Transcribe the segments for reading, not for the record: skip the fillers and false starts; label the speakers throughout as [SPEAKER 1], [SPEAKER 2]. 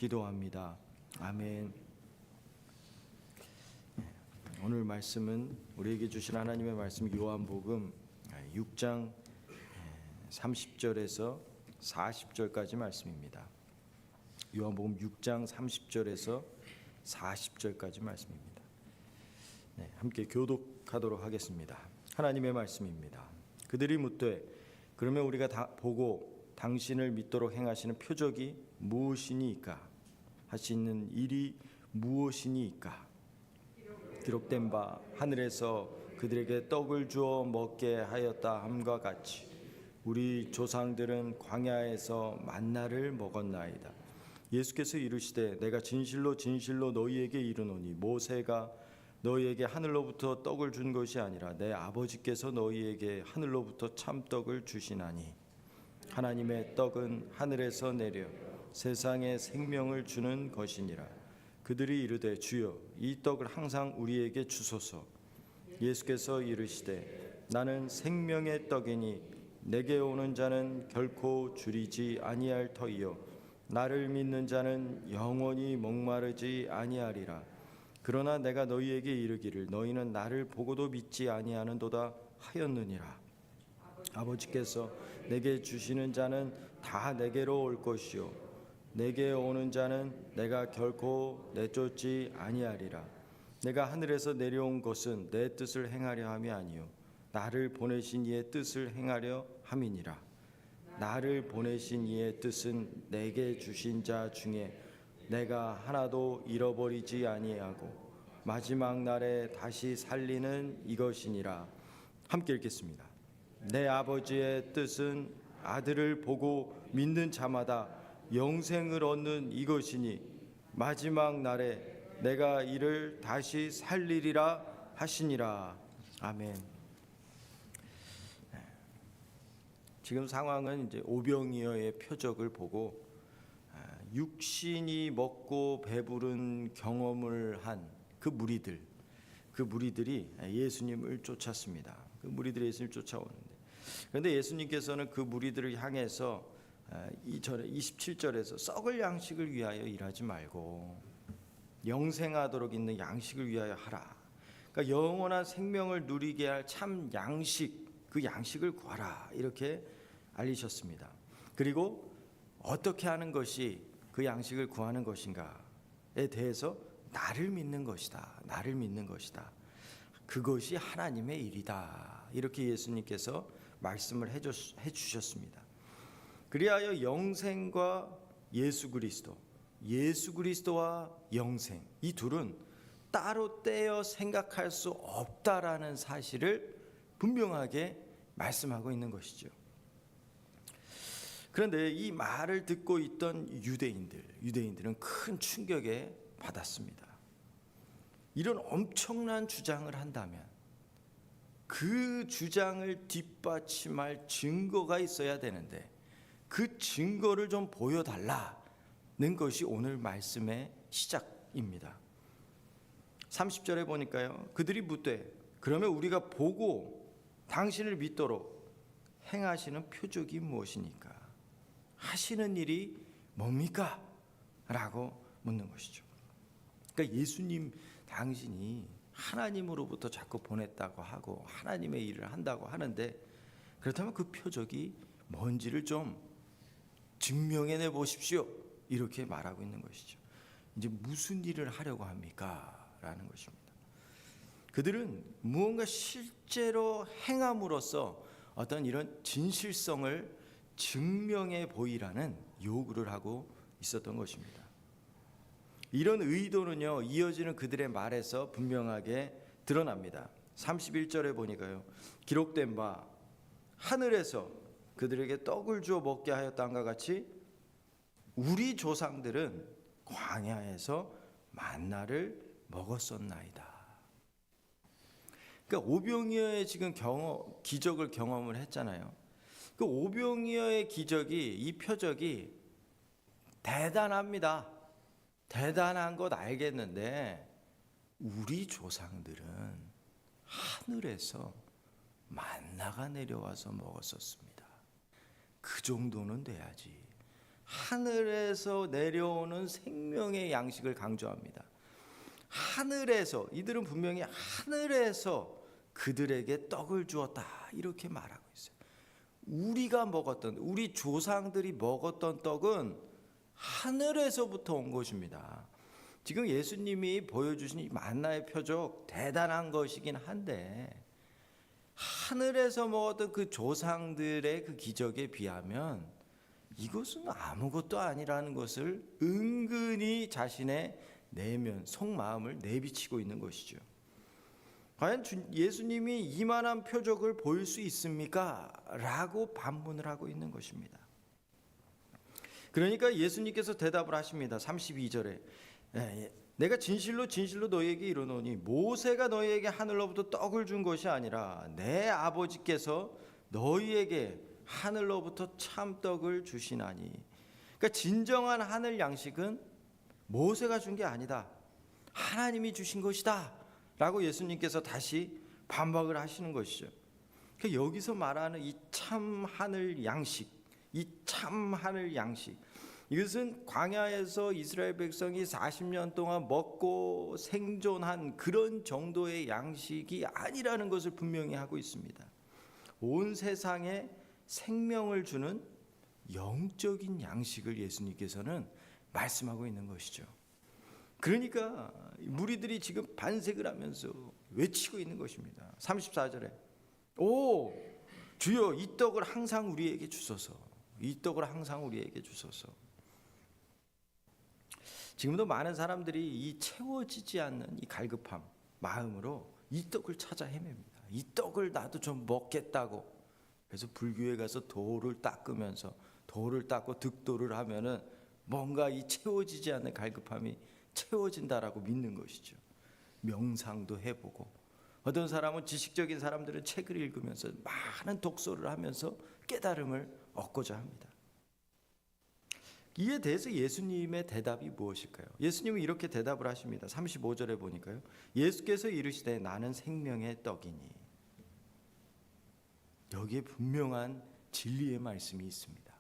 [SPEAKER 1] 기도합니다. 아멘. 오늘 말씀은 우리에게 주신 하나님의 말씀 요한복음 6장 30절에서 40절까지 말씀입니다. 요한복음 6장 30절에서 40절까지 말씀입니다. 함께 교독하도록 하겠습니다. 하나님의 말씀입니다. 그들이 묻되 그러면 우리가 보고 당신을 믿도록 행하시는 표적이 무엇이니까? 하시는 일이 무엇이니까? 기록된 바 하늘에서 그들에게 떡을 주어 먹게 하였다 함과 같이 우리 조상들은 광야에서 만나를 먹었나이다. 예수께서 이르시되 내가 진실로 진실로 너희에게 이르노니 모세가 너희에게 하늘로부터 떡을 준 것이 아니라 내 아버지께서 너희에게 하늘로부터 참떡을 주시나니 하나님의 떡은 하늘에서 내려 세상에 생명을 주는 것이니라. 그들이 이르되 주여 이 떡을 항상 우리에게 주소서. 예수께서 이르시되 나는 생명의 떡이니 내게 오는 자는 결코 줄이지 아니할 터이요 나를 믿는 자는 영원히 목마르지 아니하리라. 그러나 내가 너희에게 이르기를 너희는 나를 보고도 믿지 아니하는도다 하였느니라. 아버지께서 내게 주시는 자는 다 내게로 올 것이요 내게 오는 자는 내가 결코 내쫓지 아니하리라. 내가 하늘에서 내려온 것은 내 뜻을 행하려 함이 아니요 나를 보내신 이의 뜻을 행하려 함이니라. 나를 보내신 이의 뜻은 내게 주신 자 중에 내가 하나도 잃어버리지 아니하고 마지막 날에 다시 살리는 이것이니라. 함께 읽겠습니다. 내 아버지의 뜻은 아들을 보고 믿는 자마다 영생을 얻는 이것이니 마지막 날에 내가 이를 다시 살리리라 하시니라. 아멘. 지금 상황은 이제 오병이어의 표적을 보고 육신이 먹고 배부른 경험을 한 그 무리들이 예수님을 쫓았습니다. 그 무리들이 예수님을 쫓아오는데 그런데 예수님께서는 그 무리들을 향해서 27절에서 썩을 양식을 위하여 일하지 말고 영생하도록 있는 양식을 위하여 하라. 그러니까 영원한 생명을 누리게 할 참 양식, 그 양식을 구하라 이렇게 알리셨습니다. 그리고 어떻게 하는 것이 그 양식을 구하는 것인가에 대해서 나를 믿는 것이다. 나를 믿는 것이다. 그것이 하나님의 일이다. 이렇게 예수님께서 말씀을 해주셨습니다. 그리하여 영생과 예수 그리스도와 영생 이 둘은 따로 떼어 생각할 수 없다라는 사실을 분명하게 말씀하고 있는 것이죠. 그런데 이 말을 듣고 있던 유대인들은 큰 충격에 받았습니다. 이런 엄청난 주장을 한다면 그 주장을 뒷받침할 증거가 있어야 되는데 그 증거를 좀 보여달라는 것이 오늘 말씀의 시작입니다. 30절에 보니까요. 그들이 묻되 그러면 우리가 보고 당신을 믿도록 행하시는 표적이 무엇이니까? 하시는 일이 뭡니까? 라고 묻는 것이죠. 그러니까 예수님 당신이 하나님으로부터 자꾸 보냈다고 하고 하나님의 일을 한다고 하는데 그렇다면 그 표적이 뭔지를 좀 증명해내 보십시오. 이렇게 말하고 있는 것이죠. 이제 무슨 일을 하려고 합니까? 라는 것입니다. 그들은 무언가 실제로 행함으로써 어떤 이런 진실성을 증명해 보이라는 요구를 하고 있었던 것입니다. 이런 의도는요, 이어지는 그들의 말에서 분명하게 드러납니다. 31절에 보니까요, 기록된 바 하늘에서 그들에게 떡을 주어 먹게 하였다함과 같이 우리 조상들은 광야에서 만나를 먹었었나이다. 그러니까 오병이어의 지금 기적을 경험을 했잖아요. 그 오병이어의 기적이, 이 표적이 대단합니다. 대단한 것 알겠는데 우리 조상들은 하늘에서 만나가 내려와서 먹었었습니다. 그 정도는 돼야지. 하늘에서 내려오는 생명의 양식을 강조합니다. 하늘에서, 이들은 분명히 하늘에서 그들에게 떡을 주었다 이렇게 말하고 있어요. 우리가 먹었던, 우리 조상들이 먹었던 떡은 하늘에서부터 온 것입니다. 지금 예수님이 보여주신 이 만나의 표적 대단한 것이긴 한데, 하늘에서 먹었던 그 조상들의 그 기적에 비하면 이것은 아무것도 아니라는 것을 은근히 자신의 내면, 속마음을 내비치고 있는 것이죠. 과연 예수님이 이만한 표적을 보일 수 있습니까? 라고 반문을 하고 있는 것입니다. 그러니까 예수님께서 대답을 하십니다. 32절에 내가 진실로 진실로 너희에게 이르노니 모세가 너희에게 하늘로부터 떡을 준 것이 아니라 내 아버지께서 너희에게 하늘로부터 참떡을 주시나니. 그러니까 진정한 하늘 양식은 모세가 준 게 아니다, 하나님이 주신 것이다 라고 예수님께서 다시 반박을 하시는 것이죠. 그러니까 여기서 말하는 이 참 하늘 양식, 이 참 하늘 양식, 이것은 광야에서 이스라엘 백성이 40년 동안 먹고 생존한 그런 정도의 양식이 아니라는 것을 분명히 하고 있습니다. 온 세상에 생명을 주는 영적인 양식을 예수님께서는 말씀하고 있는 것이죠. 그러니까 무리들이 지금 반색을 하면서 외치고 있는 것입니다. 34절에 오 주여 이 떡을 항상 우리에게 주소서, 이 떡을 항상 우리에게 주소서. 지금도 많은 사람들이 이 채워지지 않는 이 갈급함 마음으로 이 떡을 찾아 헤맵니다. 이 떡을 나도 좀 먹겠다고. 그래서 불교에 가서 돌을 닦으면서, 돌을 닦고 득도를 하면은 뭔가 이 채워지지 않는 갈급함이 채워진다라고 믿는 것이죠. 명상도 해보고, 어떤 사람은, 지식적인 사람들은 책을 읽으면서 많은 독서를 하면서 깨달음을 얻고자 합니다. 이에 대해서 예수님의 대답이 무엇일까요? 예수님은 이렇게 대답을 하십니다. 35절에 보니까요, 예수께서 이르시되 나는 생명의 떡이니. 여기에 분명한 진리의 말씀이 있습니다.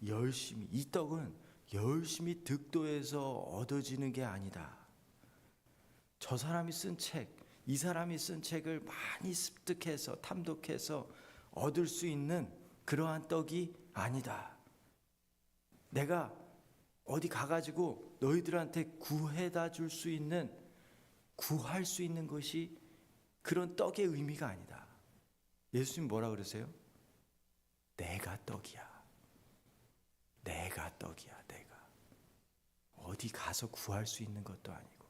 [SPEAKER 1] 열심히, 이 떡은 열심히 득도해서 얻어지는 게 아니다. 저 사람이 쓴 책, 이 사람이 쓴 책을 많이 습득해서 탐독해서 얻을 수 있는 그러한 떡이 아니다. 내가 어디 가가지고 너희들한테 구해다 줄 수 있는, 구할 수 있는 것이 그런 떡의 의미가 아니다. 예수님 뭐라 그러세요? 내가 떡이야. 내가 떡이야. 내가 어디 가서 구할 수 있는 것도 아니고,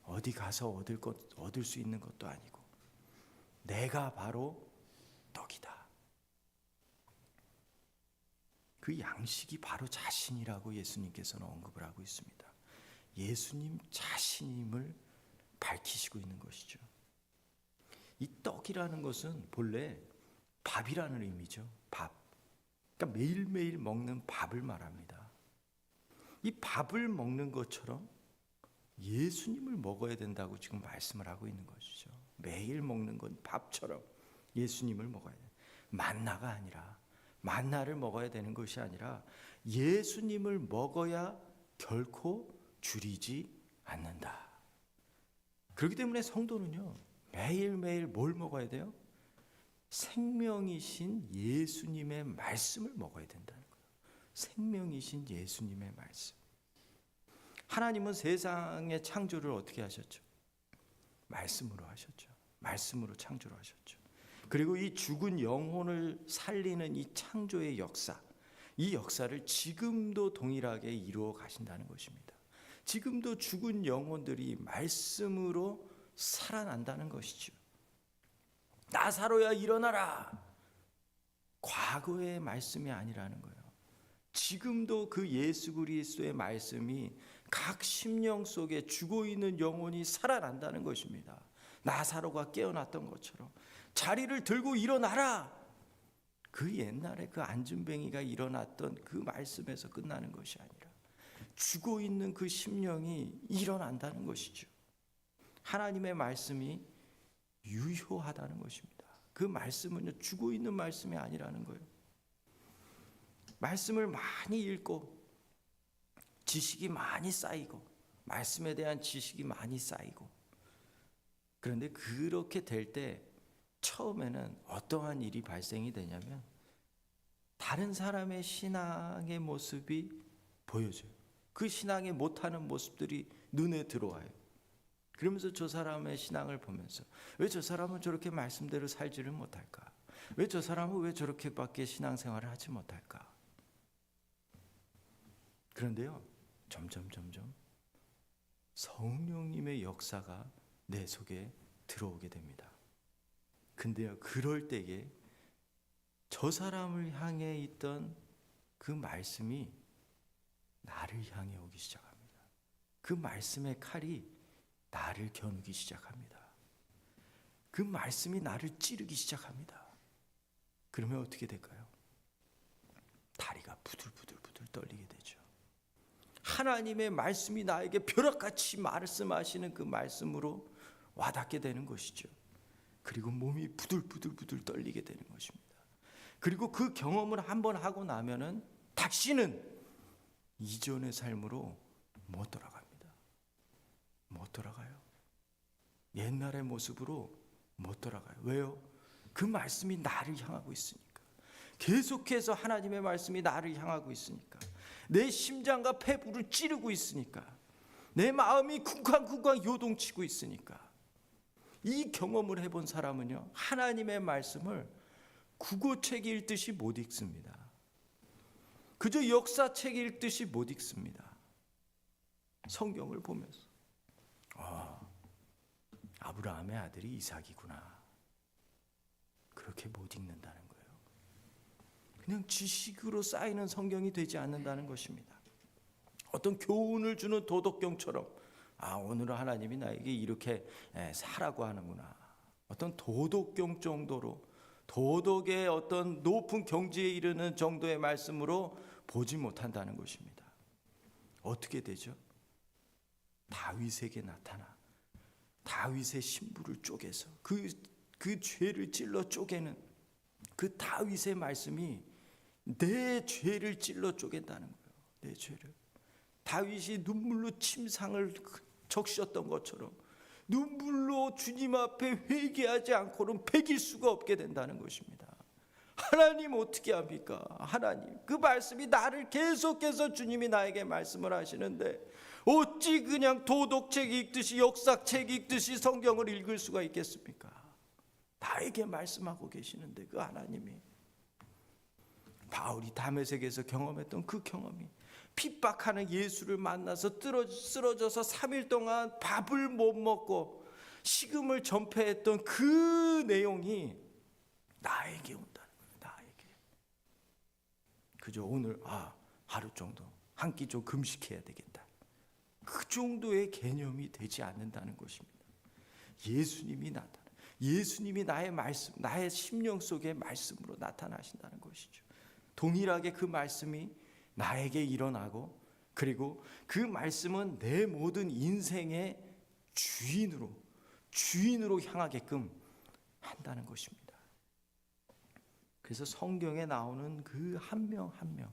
[SPEAKER 1] 어디 가서 얻을 수 있는 것도 아니고, 내가 바로 떡이다. 그 양식이 바로 자신이라고 예수님께서는 언급을 하고 있습니다. 예수님 자신임을 밝히시고 있는 것이죠. 이 떡이라는 것은 본래 밥이라는 의미죠. 밥. 그러니까 매일매일 먹는 밥을 말합니다. 이 밥을 먹는 것처럼 예수님을 먹어야 된다고 지금 말씀을 하고 있는 것이죠. 매일 먹는 건 밥처럼 예수님을 먹어야 돼. 만나가 아니라, 만나를 먹어야 되는 것이 아니라 예수님을 먹어야 결코 줄이지 않는다. 그렇기 때문에 성도는요, 매일매일 뭘 먹어야 돼요? 생명이신 예수님의 말씀을 먹어야 된다는 거예요. 생명이신 예수님의 말씀. 하나님은 세상의 창조를 어떻게 하셨죠? 말씀으로 하셨죠. 말씀으로 창조를 하셨죠. 그리고 이 죽은 영혼을 살리는 이 창조의 역사, 이 역사를 지금도 동일하게 이루어 가신다는 것입니다. 지금도 죽은 영혼들이 말씀으로 살아난다는 것이죠. 나사로야 일어나라. 과거의 말씀이 아니라는 거예요. 지금도 그 예수 그리스도의 말씀이 각 심령 속에 죽어 있는 영혼이 살아난다는 것입니다. 나사로가 깨어났던 것처럼 자리를 들고 일어나라. 그 옛날에 그 안진뱅이가 일어났던 그 말씀에서 끝나는 것이 아니라 죽어 있는 그 심령이 일어난다는 것이죠. 하나님의 말씀이 유효하다는 것입니다. 그 말씀은 죽어 있는 말씀이 아니라는 거예요. 말씀을 많이 읽고 지식이 많이 쌓이고 말씀에 대한 지식이 많이 쌓이고, 그런데 그렇게 될 때 처음에는 어떠한 일이 발생이 되냐면 다른 사람의 신앙의 모습이 보여져요. 그 신앙이 못하는 모습들이 눈에 들어와요. 그러면서 저 사람의 신앙을 보면서 왜 저 사람은 저렇게 말씀대로 살지를 못할까? 왜 저 사람은 왜 저렇게밖에 신앙생활을 하지 못할까? 그런데요, 점점 성령님의 역사가 내 속에 들어오게 됩니다. 근데요, 그럴 때에 저 사람을 향해 있던 그 말씀이 나를 향해 오기 시작합니다. 그 말씀의 칼이 나를 겨누기 시작합니다. 그 말씀이 나를 찌르기 시작합니다. 그러면 어떻게 될까요? 다리가 부들부들 떨리게 되죠. 하나님의 말씀이 나에게 벼락같이 말씀하시는 그 말씀으로 와닿게 되는 것이죠. 그리고 몸이 부들부들 떨리게 되는 것입니다. 그리고 그 경험을 한번 하고 나면은 다시는 이전의 삶으로 못 돌아갑니다. 못 돌아가요. 옛날의 모습으로 못 돌아가요. 왜요? 그 말씀이 나를 향하고 있으니까. 계속해서 하나님의 말씀이 나를 향하고 있으니까. 내 심장과 폐부를 찌르고 있으니까. 내 마음이 쿵쾅쿵쾅 요동치고 있으니까. 이 경험을 해본 사람은요, 하나님의 말씀을 국어책 읽듯이 못 읽습니다. 그저 역사책 읽듯이 못 읽습니다. 성경을 보면서 아브라함의 아들이 이삭이구나, 그렇게 못 읽는다는 거예요. 그냥 지식으로 쌓이는 성경이 되지 않는다는 것입니다. 어떤 교훈을 주는 도덕경처럼 오늘은 하나님이 나에게 이렇게 살라고 하는구나, 어떤 도덕경 정도로, 도덕의 어떤 높은 경지에 이르는 정도의 말씀으로 보지 못한다는 것입니다. 어떻게 되죠? 다윗에게 나타나 다윗의 신부를 쪼개서 그 죄를 찔러 쪼개는 그 다윗의 말씀이 내 죄를 찔러 쪼갠다는 거예요. 내 죄를. 다윗이 눈물로 침상을 적셨던 것처럼 눈물로 주님 앞에 회개하지 않고는 배길 수가 없게 된다는 것입니다. 하나님 어떻게 합니까? 하나님, 그 말씀이 나를 계속해서 주님이 나에게 말씀을 하시는데 어찌 그냥 도덕책 읽듯이 역사책 읽듯이 성경을 읽을 수가 있겠습니까? 나에게 말씀하고 계시는데 그 하나님이, 바울이 다메섹에서 경험했던 그 경험이, 핍박하는 예수를 만나서 쓰러져서 3일 동안 밥을 못 먹고 식음을 전폐했던 그 내용이 나에게 온다는 거예요. 나에게. 그저 오늘 하루 정도 한 끼 좀 금식해야 되겠다, 그 정도의 개념이 되지 않는다는 것입니다. 예수님이 나타나, 예수님이 나의 말씀, 나의 심령 속의 말씀으로 나타나신다는 것이죠. 동일하게 그 말씀이 나에게 일어나고, 그리고 그 말씀은 내 모든 인생의 주인으로 향하게끔 한다는 것입니다. 그래서 성경에 나오는 그 한 명 한 명,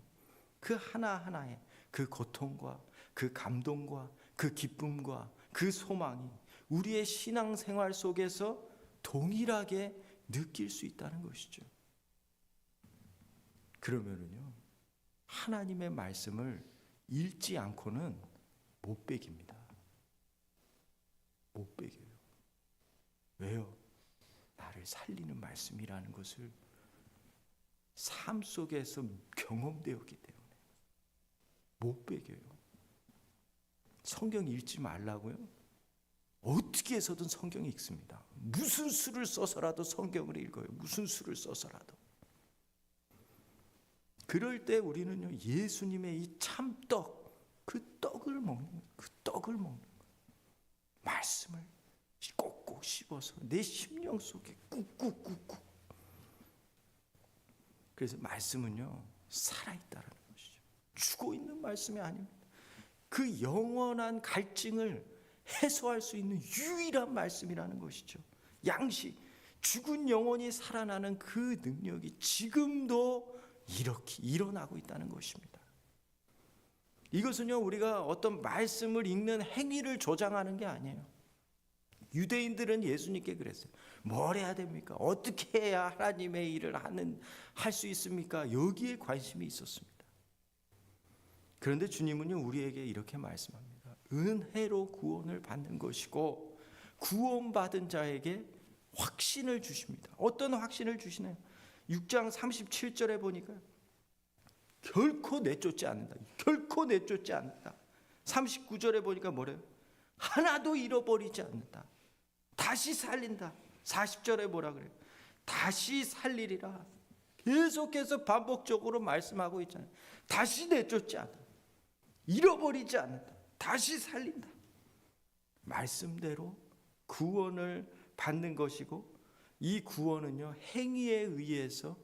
[SPEAKER 1] 그 하나하나의 그 고통과 그 감동과 그 기쁨과 그 소망이 우리의 신앙생활 속에서 동일하게 느낄 수 있다는 것이죠. 그러면은요, 하나님의 말씀을 읽지 않고는 못 배깁니다. 못 배겨요. 왜요? 나를 살리는 말씀이라는 것을 삶 속에서 경험되었기 때문에 못 배겨요. 성경 읽지 말라고요? 어떻게 해서든 성경 읽습니다. 무슨 수를 써서라도 성경을 읽어요. 무슨 수를 써서라도. 그럴 때 우리는요, 예수님의 이 참떡, 그 떡을 먹는 거예요. 말씀을 꼭꼭 씹어서 내 심령 속에 꾹꾹꾹꾹. 그래서 말씀은요, 살아있다는 것이죠. 죽어 있는 말씀이 아닙니다. 그 영원한 갈증을 해소할 수 있는 유일한 말씀이라는 것이죠. 양식, 죽은 영혼이 살아나는 그 능력이 지금도 이렇게 일어나고 있다는 것입니다. 이것은요, 우리가 어떤 말씀을 읽는 행위를 조장하는 게 아니에요. 유대인들은 예수님께 그랬어요. 뭘 해야 됩니까? 어떻게 해야 하나님의 일을 할 수 있습니까? 여기에 관심이 있었습니다. 그런데 주님은요, 우리에게 이렇게 말씀합니다. 은혜로 구원을 받는 것이고 구원받은 자에게 확신을 주십니다. 어떤 확신을 주시나요? 6장 37절에 보니까 결코 내쫓지 않는다. 결코 내쫓지 않는다. 39절에 보니까 뭐래요? 하나도 잃어버리지 않는다. 다시 살린다. 40절에 뭐라 그래요? 다시 살리리라. 계속해서 반복적으로 말씀하고 있잖아요. 다시 내쫓지 않는다. 잃어버리지 않는다. 다시 살린다. 말씀대로 구원을 받는 것이고, 이 구원은요, 행위에 의해서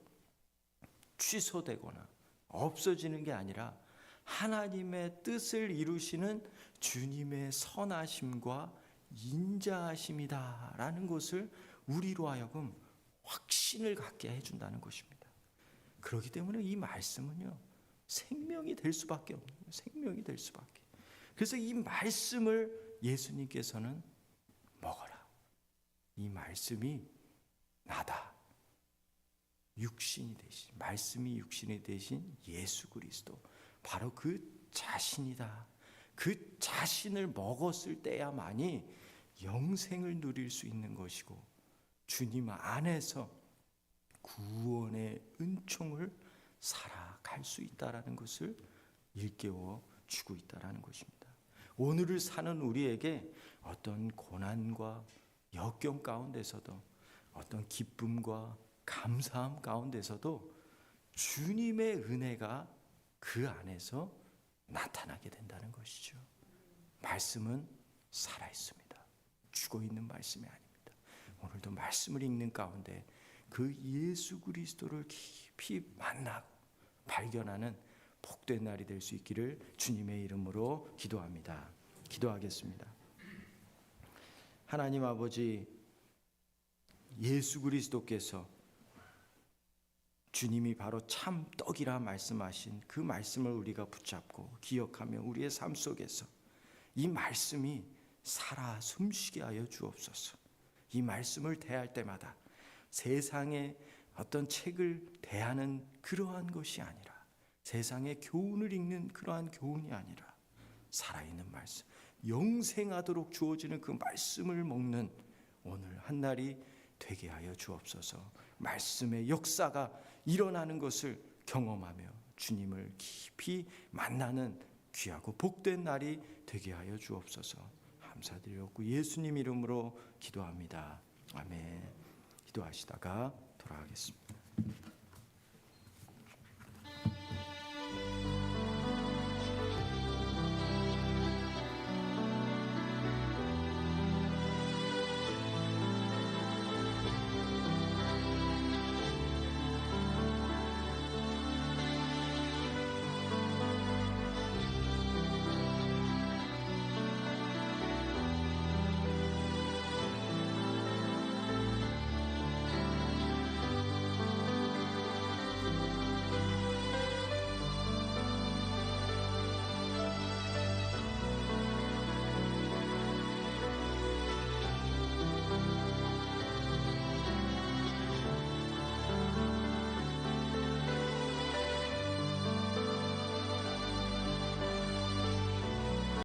[SPEAKER 1] 취소되거나 없어지는 게 아니라 하나님의 뜻을 이루시는 주님의 선하심과 인자하심이다라는 것을 우리로 하여금 확신을 갖게 해준다는 것입니다. 그렇기 때문에 이 말씀은요, 생명이 될 수밖에 없는 거예요. 생명이 될 수밖에. 그래서 이 말씀을 예수님께서는 먹어라. 이 말씀이 나다. 육신이 되신, 말씀이 육신이 되신 예수 그리스도, 바로 그 자신이다. 그 자신을 먹었을 때야만이 영생을 누릴 수 있는 것이고, 주님 안에서 구원의 은총을 살아갈 수 있다라는 것을 일깨워 주고 있다라는 것입니다. 오늘을 사는 우리에게 어떤 고난과 역경 가운데서도, 어떤 기쁨과 감사함 가운데서도 주님의 은혜가 그 안에서 나타나게 된다는 것이죠. 말씀은 살아 있습니다. 죽어 있는 말씀이 아닙니다. 오늘도 말씀을 읽는 가운데 그 예수 그리스도를 깊이 만나고 발견하는 복된 날이 될 수 있기를 주님의 이름으로 기도합니다. 기도하겠습니다. 하나님 아버지, 예수 그리스도께서 주님이 바로 참 떡이라 말씀하신 그 말씀을 우리가 붙잡고 기억하며 우리의 삶 속에서 이 말씀이 살아 숨쉬게 하여 주옵소서. 이 말씀을 대할 때마다 세상의 어떤 책을 대하는 그러한 것이 아니라, 세상의 교훈을 읽는 그러한 교훈이 아니라 살아있는 말씀, 영생하도록 주어지는 그 말씀을 먹는 오늘 한날이 되게 하여 주옵소서. 말씀의 역사가 일어나는 것을 경험하며 주님을 깊이 만나는 귀하고 복된 날이 되게 하여 주옵소서. 감사드리옵고 예수님 이름으로 기도합니다. 아멘. 기도하시다가 돌아가겠습니다.